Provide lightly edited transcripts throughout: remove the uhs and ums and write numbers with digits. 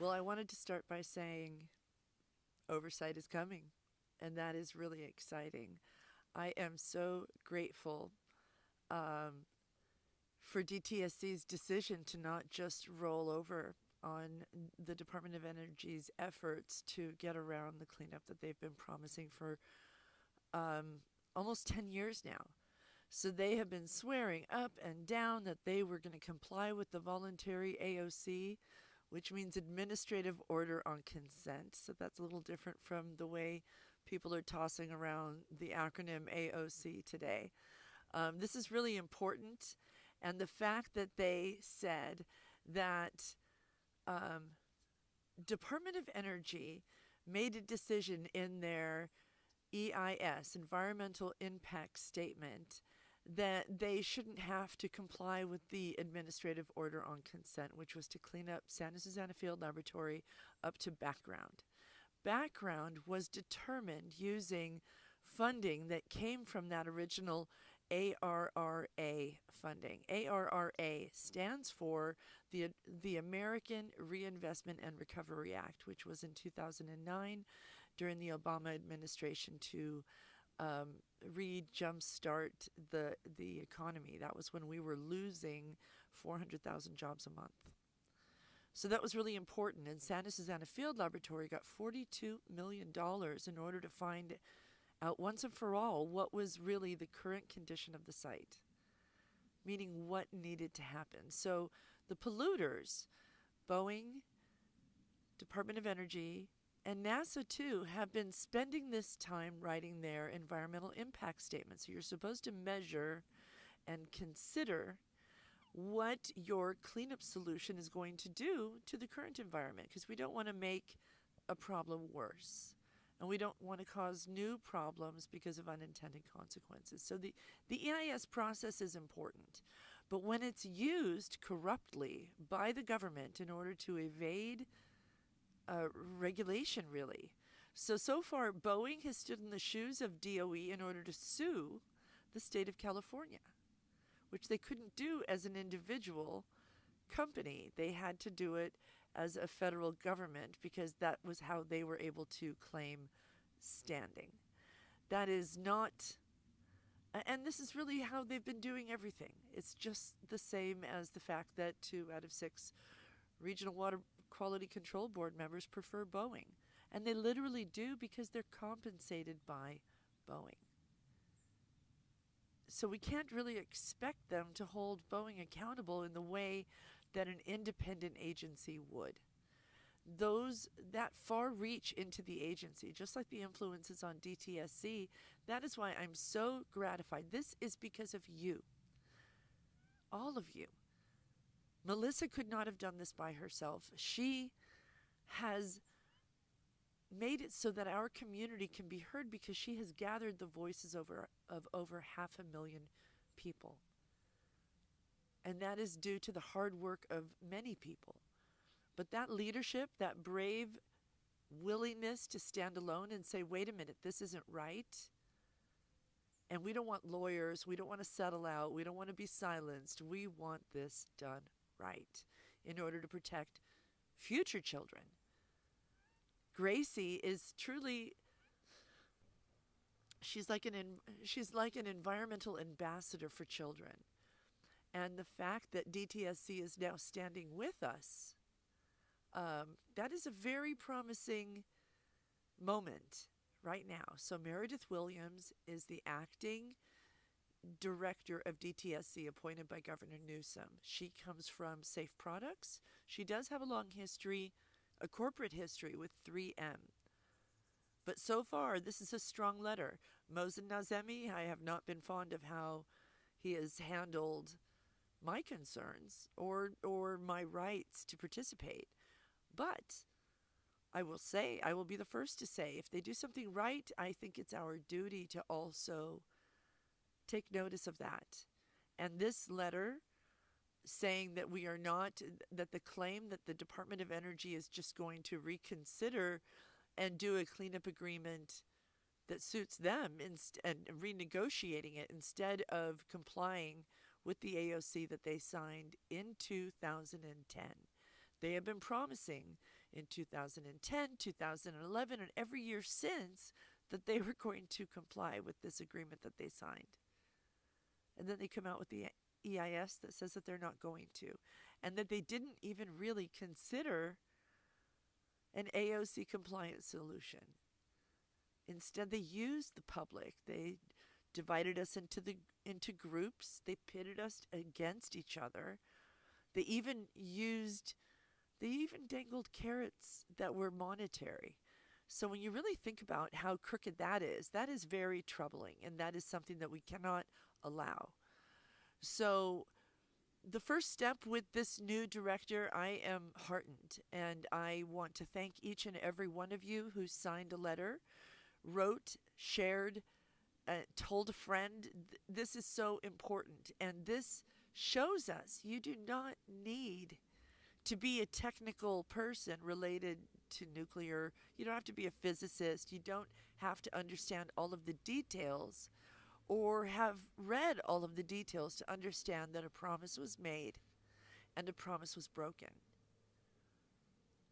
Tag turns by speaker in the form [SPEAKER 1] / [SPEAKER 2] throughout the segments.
[SPEAKER 1] Well, I wanted to start by saying oversight is coming, and that is really exciting. I am so grateful um, for DTSC's decision to not just roll over on the Department of Energy's efforts to get around the cleanup that they've been promising for um, almost 10 years now. So they have been swearing up and down that they were going to comply with the voluntary AOC, which means Administrative Order on Consent. So that's a little different from the way people are tossing around the acronym AOC today. This is really important. And the fact that they said that um, Department of Energy made a decision in their EIS, Environmental Impact Statement, that they shouldn't have to comply with the Administrative Order on Consent, which was to clean up Santa Susana Field Laboratory up to background. Background was determined using funding that came from that original ARRA funding. ARRA stands for the American Reinvestment and Recovery Act, which was in 2009 during the Obama administration to re-jumpstart the economy. That was when we were losing 400,000 jobs a month. So that was really important. And Santa Susana Field Laboratory got $42 million in order to find out once and for all what was really the current condition of the site, meaning what needed to happen. So the polluters, Boeing, Department of Energy, and NASA too have been spending this time writing their environmental impact statement. So you're supposed to measure and consider what your cleanup solution is going to do to the current environment, because we don't want to make a problem worse. And we don't want to cause new problems because of unintended consequences. So the EIS process is important. But when it's used corruptly by the government in order to evade regulation, really. So far, Boeing has stood in the shoes of DOE in order to sue the state of California, which they couldn't do as an individual company. They had to do it as a federal government because that was how they were able to claim standing. That is not, and this is really how they've been doing everything. It's just the same as the fact that 2 out of 6 regional water quality control board members prefer Boeing. And they literally do because they're compensated by Boeing. So we can't really expect them to hold Boeing accountable in the way that an independent agency would. That far reach into the agency, just like the influences on DTSC, that is why I'm so gratified. This is because of you, all of you. Melissa could not have done this by herself. She has made it so that our community can be heard because she has gathered the voices of over 500,000 people. And that is due to the hard work of many people. But that leadership, that brave willingness to stand alone and say, wait a minute, this isn't right. And we don't want lawyers. We don't want to settle out. We don't want to be silenced. We want this done right in order to protect future children. Gracie is truly, she's like an environmental ambassador for children. And the fact that DTSC is now standing with us, that is a very promising moment right now. So Meredith Williams is the acting director of DTSC appointed by Governor Newsom. She comes from Safe Products. She does have a long history, a corporate history with 3M. But so far, this is a strong letter. Mosen Nazemi, I have not been fond of how he has handled my concerns or my rights to participate. But I will be the first to say, if they do something right, I think it's our duty to also take notice of that. And this letter saying that we are not, that the claim that the Department of Energy is just going to reconsider and do a cleanup agreement that suits them and renegotiating it instead of complying with the AOC that they signed in 2010. They have been promising in 2010, 2011, and every year since that they were going to comply with this agreement that they signed. And then they come out with the EIS that says that they're not going to, and that they didn't even really consider an AOC compliant solution. Instead, they used the public. They divided us into groups. They pitted us against each other. They even dangled carrots that were monetary. So when you really think about how crooked that is very troubling, and that is something that we cannot allow. So the first step with this new director, I am heartened, and I want to thank each and every one of you who signed a letter, wrote, shared, told a friend. This is so important, and this shows us you do not need to be a technical person related to nuclear. You don't have to be a physicist. You don't have to understand all of the details or have read all of the details to understand that a promise was made and a promise was broken.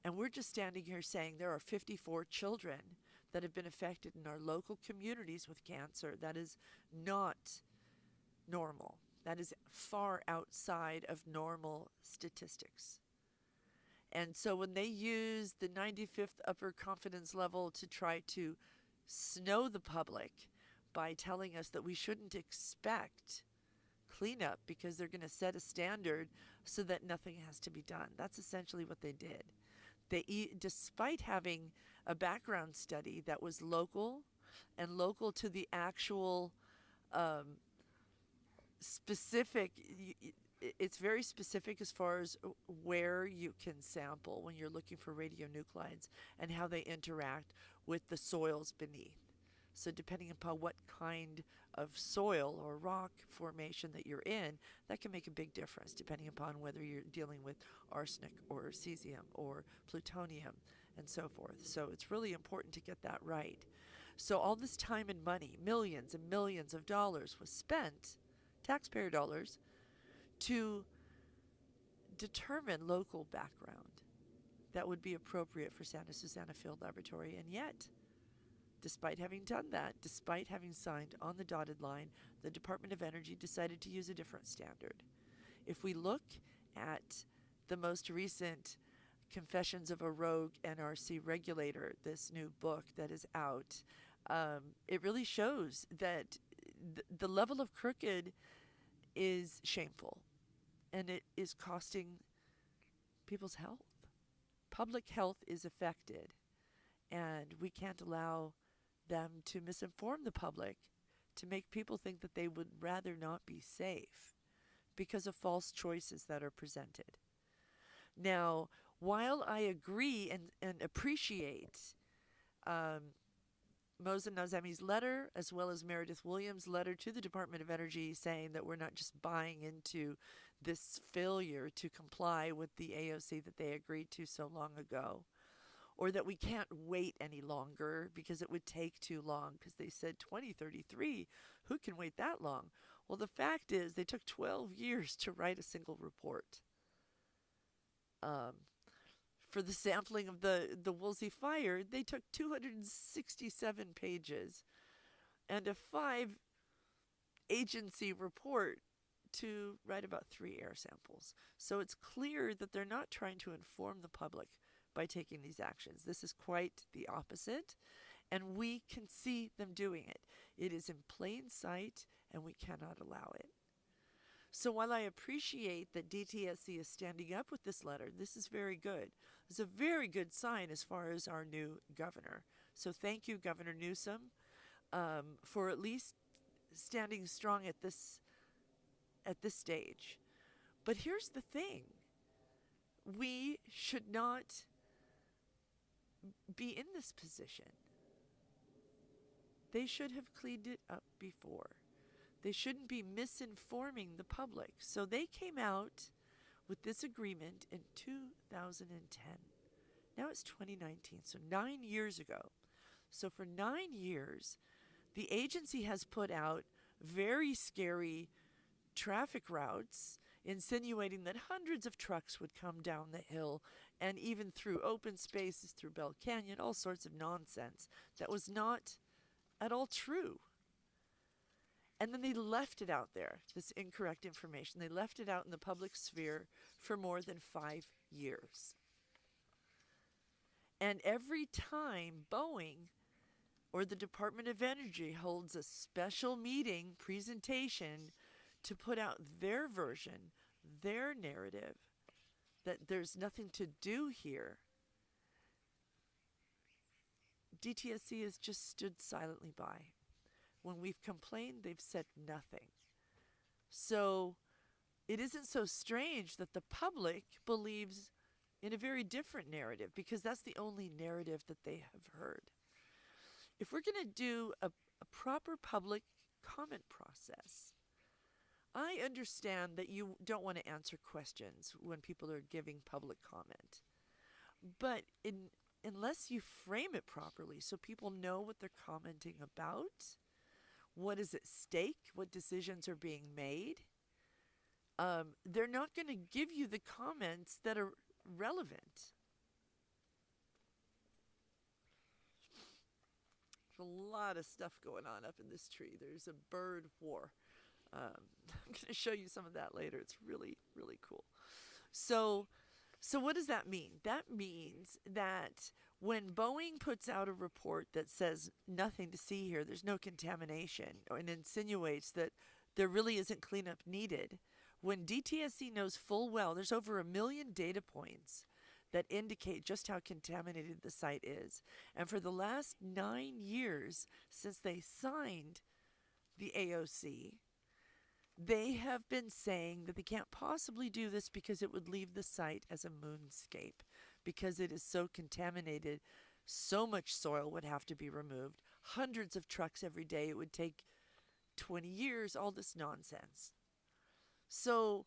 [SPEAKER 1] And we're just standing here saying there are 54 children that have been affected in our local communities with cancer. That is not normal. That is far outside of normal statistics. And so when they use the 95th upper confidence level to try to snow the public by telling us that we shouldn't expect cleanup because they're going to set a standard so that nothing has to be done, that's essentially what they did. Despite having a background study that was local and local to the actual specific, it's very specific as far as where you can sample when you're looking for radionuclides and how they interact with the soils beneath. So depending upon what kind of soil or rock formation that you're in, that can make a big difference depending upon whether you're dealing with arsenic or cesium or plutonium and so forth. So it's really important to get that right. So all this time and money, millions and millions of dollars, was spent, taxpayer dollars, to determine local background that would be appropriate for Santa Susana Field Laboratory. And yet, despite having done that, despite having signed on the dotted line, the Department of Energy decided to use a different standard. If we look at the most recent Confessions of a Rogue NRC Regulator, this new book that is out, it really shows that the level of crooked is shameful, and it is costing people's health. Public health is affected, and we can't allow them to misinform the public to make people think that they would rather not be safe because of false choices that are presented. Now, while I agree and appreciate Mosen Nazemi's letter, as well as Meredith Williams' letter to the Department of Energy saying that we're not just buying into this failure to comply with the AOC that they agreed to so long ago, or that we can't wait any longer because it would take too long because they said 2033. Who can wait that long? Well, the fact is they took 12 years to write a single report. For the sampling of the Woolsey Fire, they took 267 pages and a 5-agency report to write about 3 air samples. So it's clear that they're not trying to inform the public by taking these actions. This is quite the opposite, and we can see them doing it. It is in plain sight, and we cannot allow it. So while I appreciate that DTSC is standing up with this letter, this is very good. It's a very good sign as far as our new governor. So thank you, Governor Newsom, for at least standing strong at this stage. But here's the thing. We should not be in this position. They should have cleaned it up before. They shouldn't be misinforming the public. So they came out with this agreement in 2010. Now it's 2019, so 9 years ago. So for 9 years, the agency has put out very scary traffic routes, insinuating that hundreds of trucks would come down the hill and even through open spaces, through Bell Canyon, all sorts of nonsense that was not at all true. And then they left it out there, this incorrect information. They left it out in the public sphere for more than 5 years. And every time Boeing or the Department of Energy holds a special meeting presentation to put out their version, their narrative, that there's nothing to do here, DTSC has just stood silently by. When we've complained, they've said nothing. So it isn't so strange that the public believes in a very different narrative, because that's the only narrative that they have heard. If we're going to do a proper public comment process, I understand that you don't want to answer questions when people are giving public comment. But unless you frame it properly so people know what they're commenting about, what is at stake, what decisions are being made, they're not going to give you the comments that are relevant. There's a lot of stuff going on up in this tree. There's a bird war. I'm going to show you some of that later. It's really, really cool. So what does that mean? That means that when Boeing puts out a report that says nothing to see here, there's no contamination, and insinuates that there really isn't cleanup needed, when DTSC knows full well there's over 1 million data points that indicate just how contaminated the site is. And for the last 9 years since they signed the AOC, they have been saying that they can't possibly do this because it would leave the site as a moonscape, because it is so contaminated. So much soil would have to be removed. Hundreds of trucks every day. It would take 20 years, all this nonsense. So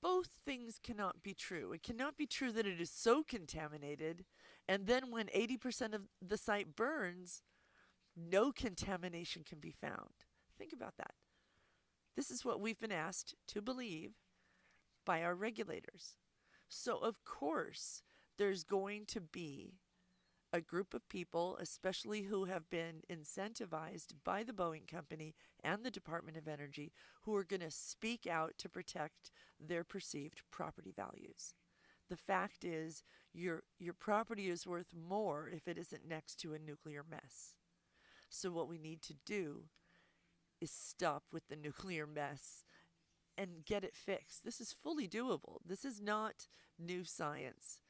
[SPEAKER 1] both things cannot be true. It cannot be true that it is so contaminated, and then when 80% of the site burns, no contamination can be found. Think about that. This is what we've been asked to believe by our regulators. So, of course, there's going to be a group of people, especially who have been incentivized by the Boeing company and the Department of Energy, who are going to speak out to protect their perceived property values. The fact is, your property is worth more if it isn't next to a nuclear mess. So what we need to do is stop with the nuclear mess and get it fixed. This is fully doable. This is not new science.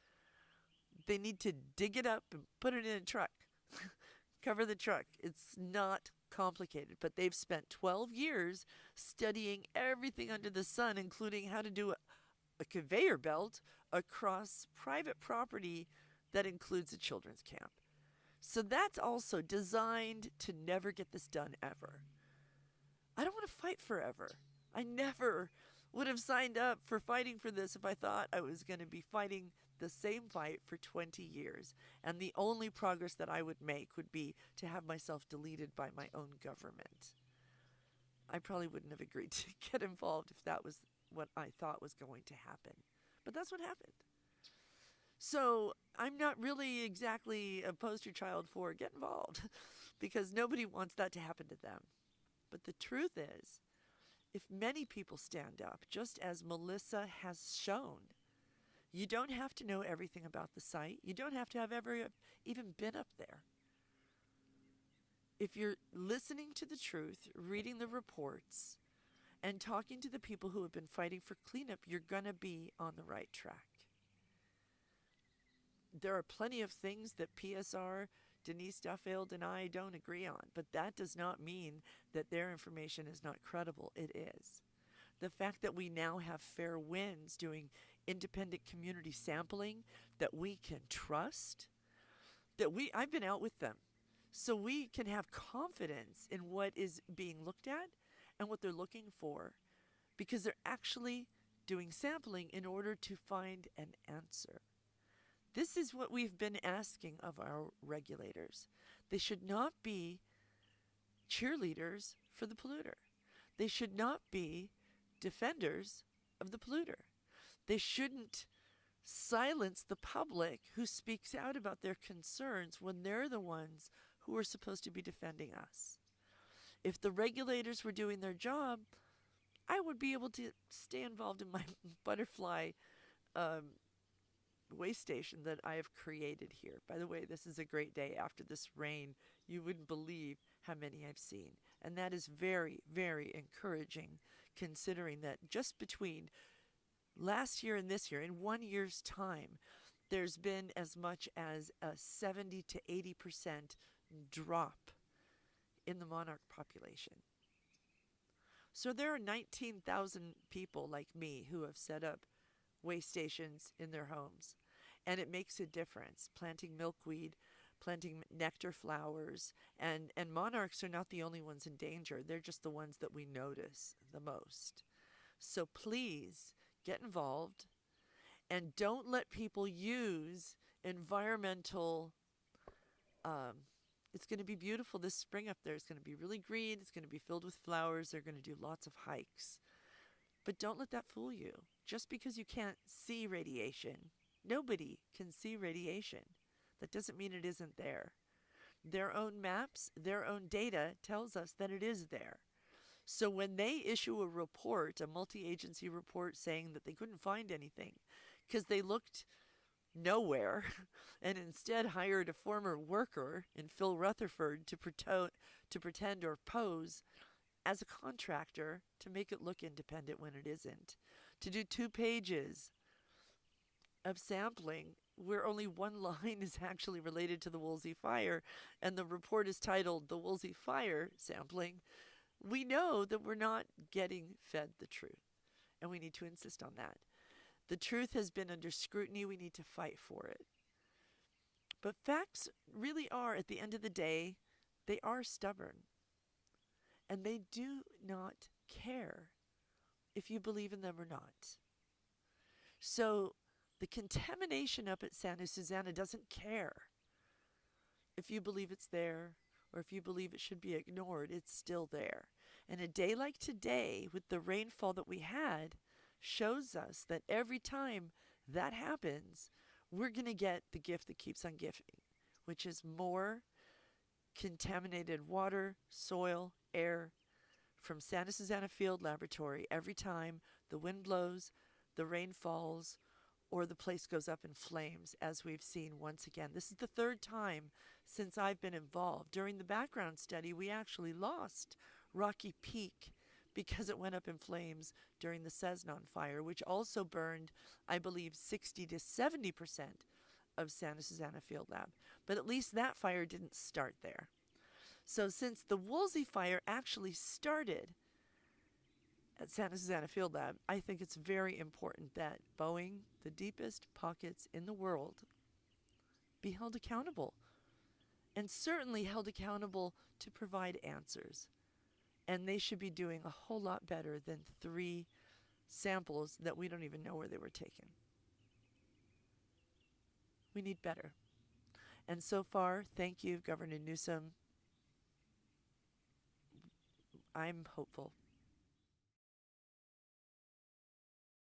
[SPEAKER 1] They need to dig it up and put it in a truck. Cover the truck. It's not complicated, but they've spent 12 years studying everything under the sun, including how to do a conveyor belt across private property that includes a children's camp. So that's also designed to never get this done ever. I don't want to fight forever. I never would have signed up for fighting for this if I thought I was going to be fighting the same fight for 20 years. And the only progress that I would make would be to have myself deleted by my own government. I probably wouldn't have agreed to get involved if that was what I thought was going to happen. But that's what happened. So I'm not really exactly a poster child for get involved because nobody wants that to happen to them. But the truth is, if many people stand up, just as Melissa has shown, you don't have to know everything about the site. You don't have to have ever even been up there. If you're listening to the truth, reading the reports, and talking to the people who have been fighting for cleanup, you're going to be on the right track. There are plenty of things that PSR, Denise Duffield, and I don't agree on, but that does not mean that their information is not credible. It is. The fact that we now have Fair Winds doing independent community sampling that we can trust, I've been out with them, so we can have confidence in what is being looked at and what they're looking for, because they're actually doing sampling in order to find an answer. This is what we've been asking of our regulators. They should not be cheerleaders for the polluter. They should not be defenders of the polluter. They shouldn't silence the public who speaks out about their concerns when they're the ones who are supposed to be defending us. If the regulators were doing their job, I would be able to stay involved in my butterfly um, way station that I have created here. By the way, this is a great day after this rain. You wouldn't believe how many I've seen. And that is very, very encouraging, considering that just between last year and this year, in 1 year's time, there's been as much as a 70 to 80% drop in the monarch population. So there are 19,000 people like me who have set up way stations in their homes. And it makes a difference. Planting milkweed, planting nectar flowers, and monarchs are not the only ones in danger. They're just the ones that we notice the most. So please get involved and don't let people use environmental. It's going to be beautiful this spring up there. It's going to be really green. It's going to be filled with flowers. They're going to do lots of hikes. But don't let that fool you. Just because you can't see radiation, nobody can see radiation. That doesn't mean it isn't there. Their own maps, their own data tells us that it is there. So when they issue a report, a multi-agency report saying that they couldn't find anything because they looked nowhere and instead hired a former worker in Phil Rutherford to pretend or pose as a contractor to make it look independent when it isn't, to do 2 pages of sampling where only one line is actually related to the Woolsey Fire and the report is titled The Woolsey Fire Sampling, we know that we're not getting fed the truth, and we need to insist on that. The truth has been under scrutiny. We need to fight for it. But facts really are, at the end of the day, they are stubborn. And they do not care if you believe in them or not. So the contamination up at Santa Susana doesn't care if you believe it's there or if you believe it should be ignored. It's still there. And a day like today, with the rainfall that we had, shows us that every time that happens, we're going to get the gift that keeps on giving, which is more contaminated water, soil, air from Santa Susana Field Laboratory every time the wind blows, the rain falls, or the place goes up in flames, as we've seen once again. This is the 3rd time since I've been involved. During the background study, we actually lost Rocky Peak because it went up in flames during the Cessnon fire, which also burned, I believe, 60 to 70% of Santa Susana Field Lab. But at least that fire didn't start there. So since the Woolsey Fire actually started at Santa Susana Field Lab, I think it's very important that Boeing, the deepest pockets in the world, be held accountable. And certainly held accountable to provide answers. And they should be doing a whole lot better than 3 samples that we don't even know where they were taken. We need better. And so far, thank you, Governor Newsom. I'm hopeful.